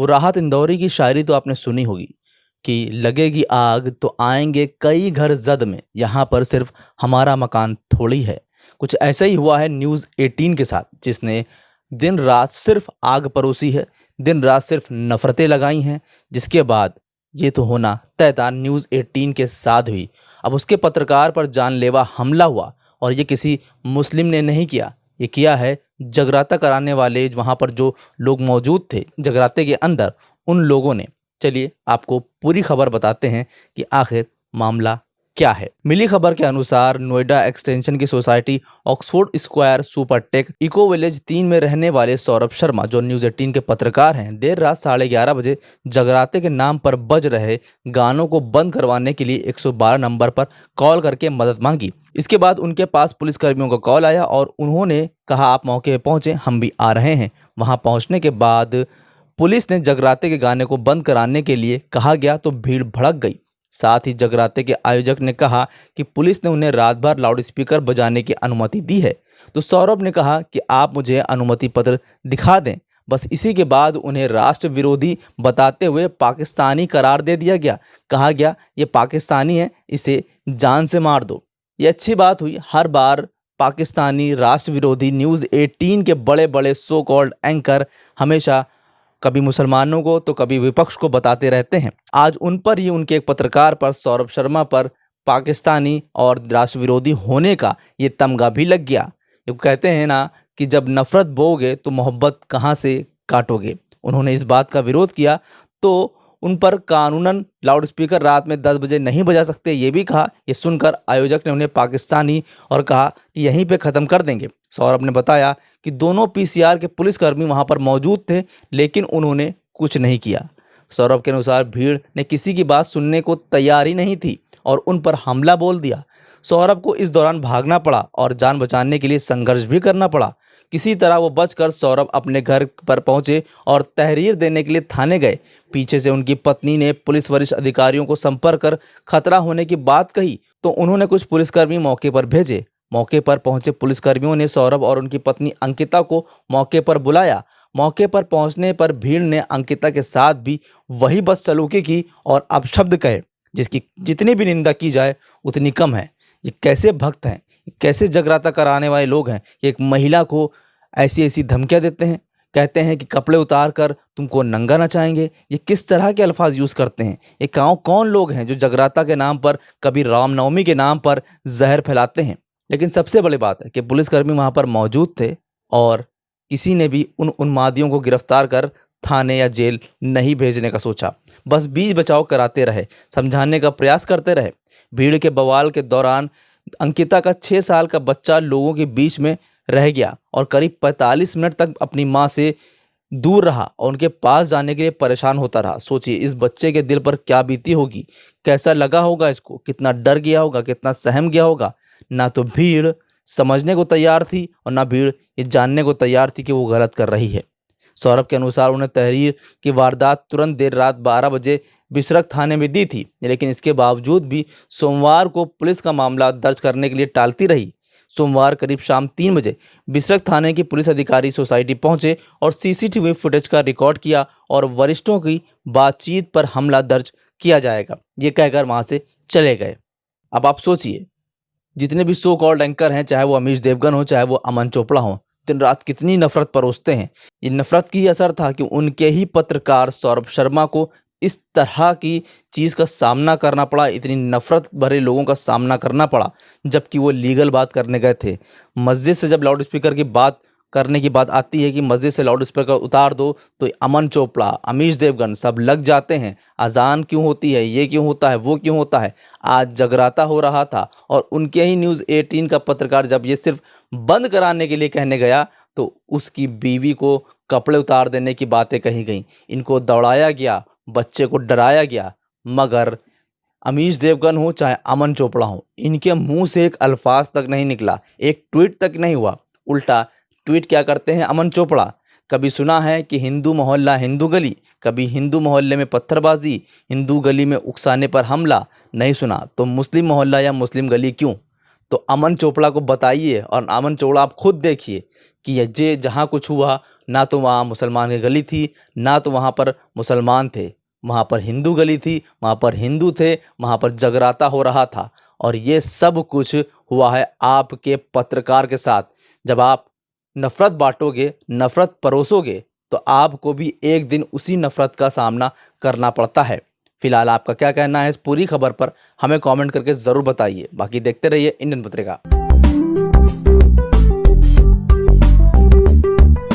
वो राहत इंदौरी की शायरी तो आपने सुनी होगी कि लगेगी आग तो आएंगे कई घर जद में, यहाँ पर सिर्फ हमारा मकान थोड़ी है। कुछ ऐसा ही हुआ है न्यूज़ 18 के साथ, जिसने दिन रात सिर्फ आग परोसी है, दिन रात सिर्फ नफरतें लगाई हैं। जिसके बाद ये तो होना तय था, न्यूज़ 18 के साथ हुई। अब उसके पत्रकार पर जानलेवा हमला हुआ, और ये किसी मुस्लिम ने नहीं किया, ये किया है जगराता कराने वाले वहाँ पर जो लोग मौजूद थे जगराते के अंदर, उन लोगों ने। चलिए आपको पूरी खबर बताते हैं कि आखिर मामला क्या है। मिली खबर के अनुसार नोएडा एक्सटेंशन की society Oxford Square Supertech Eco Village 3 में रहने वाले सौरभ शर्मा, जो न्यूज़ 18 के पत्रकार हैं, देर रात 11:30 बजे जगराते के नाम पर बज रहे गानों को बंद करवाने के लिए 112 नंबर पर कॉल करके मदद मांगी। इसके बाद उनके पास पुलिसकर्मियों का कॉल आया और उन्होंने कहा आप मौके पर पहुंचे, हम भी आ रहे हैं। वहां पहुंचने के बाद पुलिस ने जगराते के गाने को बंद कराने के लिए कहा गया तो भीड़ भड़क गई। साथ ही जगराते के आयोजक ने कहा कि पुलिस ने उन्हें रात भर लाउडस्पीकर बजाने की अनुमति दी है। तो सौरभ ने कहा कि आप मुझे अनुमति पत्र दिखा दें। बस इसी के बाद उन्हें राष्ट्र विरोधी बताते हुए पाकिस्तानी करार दे दिया गया। कहा गया ये पाकिस्तानी है, इसे जान से मार दो। ये अच्छी बात हुई। हर बार पाकिस्तानी राष्ट्र विरोधी न्यूज़ 18 के बड़े बड़े सो कॉल्ड एंकर हमेशा कभी मुसलमानों को तो कभी विपक्ष को बताते रहते हैं। आज उन पर ही, उनके एक पत्रकार पर, सौरभ शर्मा पर पाकिस्तानी और राष्ट्र विरोधी होने का ये तमगा भी लग गया। ये कहते हैं ना कि जब नफरत बोओगे तो मोहब्बत कहाँ से काटोगे। उन्होंने इस बात का विरोध किया तो उन पर कानूनन लाउडस्पीकर रात में 10 बजे नहीं बजा सकते, ये भी कहा। ये सुनकर आयोजक ने उन्हें पाकिस्तानी और कहा कि यहीं पे ख़त्म कर देंगे। सौरभ ने बताया कि दोनों पीसीआर के पुलिसकर्मी वहां पर मौजूद थे, लेकिन उन्होंने कुछ नहीं किया। सौरभ के अनुसार भीड़ ने किसी की बात सुनने को तैयार ही नहीं थी और उन पर हमला बोल दिया। सौरभ को इस दौरान भागना पड़ा और जान बचाने के लिए संघर्ष भी करना पड़ा। किसी तरह वो बचकर सौरभ अपने घर पर पहुंचे और तहरीर देने के लिए थाने गए। पीछे से उनकी पत्नी ने पुलिस वरिष्ठ अधिकारियों को संपर्क कर खतरा होने की बात कही तो उन्होंने कुछ पुलिसकर्मी मौके पर भेजे। मौके पर पहुंचे पुलिसकर्मियों ने सौरभ और उनकी पत्नी अंकिता को मौके पर बुलाया। मौके पर पहुंचने पर भीड़ ने अंकिता के साथ भी वही बदसलूकी की और अपशब्द कहे, जिसकी जितनी भी निंदा की जाए उतनी कम है। ये कैसे भक्त हैं, कैसे जगराता कराने वाले लोग हैं कि एक महिला को ऐसी ऐसी धमकियां देते हैं, कहते हैं कि कपड़े उतार कर तुमको नंगा नचाएंगे। ये किस तरह के अल्फाज यूज़ करते हैं। ये कौन लोग हैं जो जगराता के नाम पर, कभी रामनवमी के नाम पर जहर फैलाते हैं। लेकिन सबसे बड़ी बात है कि पुलिसकर्मी वहां पर मौजूद थे और किसी ने भी उन उन्मादियों को गिरफ्तार कर थाने या जेल नहीं भेजने का सोचा। बस बीच बचाव कराते रहे, समझाने का प्रयास करते रहे। भीड़ के बवाल के दौरान अंकिता का 6 साल का बच्चा लोगों के बीच में रह गया और करीब 45 मिनट तक अपनी माँ से दूर रहा और उनके पास जाने के लिए परेशान होता रहा। सोचिए इस बच्चे के दिल पर क्या बीती होगी, कैसा लगा होगा इसको, कितना डर गया होगा, कितना सहम गया होगा। ना तो भीड़ समझने को तैयार थी और ना भीड़ ये जानने को तैयार थी कि वो गलत कर रही है। सौरभ के अनुसार उन्हें तहरीर की वारदात तुरंत देर रात 12 बजे बिसरख थाने में दी थी, लेकिन इसके बावजूद भी सोमवार को पुलिस का मामला दर्ज करने के लिए टालती रही। सोमवार करीब शाम 3 बजे बिसरख थाने के पुलिस अधिकारी सोसाइटी पहुंचे और सीसीटीवी फुटेज का रिकॉर्ड किया और वरिष्ठों की बातचीत पर हमला दर्ज किया जाएगा, ये कहकर वहां से चले गए। अब आप सोचिए, जितने भी सो कॉल्ड एंकर हैं, चाहे वो अमीश देवगन हो, चाहे वो अमन चोपड़ा हो, दिन रात कितनी नफरत परोसते हैं। ये नफरत की असर था कि उनके ही पत्रकार सौरभ शर्मा को इस तरह की चीज़ का सामना करना पड़ा, इतनी नफरत भरे लोगों का सामना करना पड़ा, जबकि वो लीगल बात करने गए थे। मस्जिद से जब लाउड स्पीकर की बात करने की बात आती है कि मस्जिद से लाउड स्पीकर उतार दो, तो अमन चोपड़ा, अमीश देवगन सब लग जाते हैं। अजान क्यों होती है, ये क्यों होता है, वो क्यों होता है। आज जगराता हो रहा था और उनके ही न्यूज़ 18 का पत्रकार जब ये सिर्फ बंद कराने के लिए कहने गया तो उसकी बीवी को कपड़े उतार देने की बातें कही गई, इनको दौड़ाया गया, बच्चे को डराया गया। मगर अमीश देवगन हो चाहे अमन चोपड़ा हो, इनके मुंह से एक अल्फाज तक नहीं निकला, एक ट्वीट तक नहीं हुआ। उल्टा ट्वीट क्या करते हैं अमन चोपड़ा, कभी सुना है कि हिंदू मोहल्ला हिंदू गली, कभी हिंदू मोहल्ले में पत्थरबाजी, हिंदू गली में उकसाने पर हमला, नहीं सुना तो मुस्लिम मोहल्ला या मुस्लिम गली क्यों। तो अमन चोपड़ा को बताइए और अमन चोपड़ा आप खुद देखिए कि ये जहाँ कुछ हुआ, ना तो वहाँ मुसलमान की गली थी, ना तो वहाँ पर मुसलमान थे, वहाँ पर हिंदू गली थी, वहाँ पर हिंदू थे, वहाँ पर जगराता हो रहा था। और ये सब कुछ हुआ है आपके पत्रकार के साथ। जब आप नफ़रत बांटोगे, नफ़रत परोसोगे, तो आपको भी एक दिन उसी नफ़रत का सामना करना पड़ता है। फिलहाल आपका क्या कहना है इस पूरी खबर पर हमें कमेंट करके ज़रूर बताइए। बाकी देखते रहिए इंडियन पत्रिका।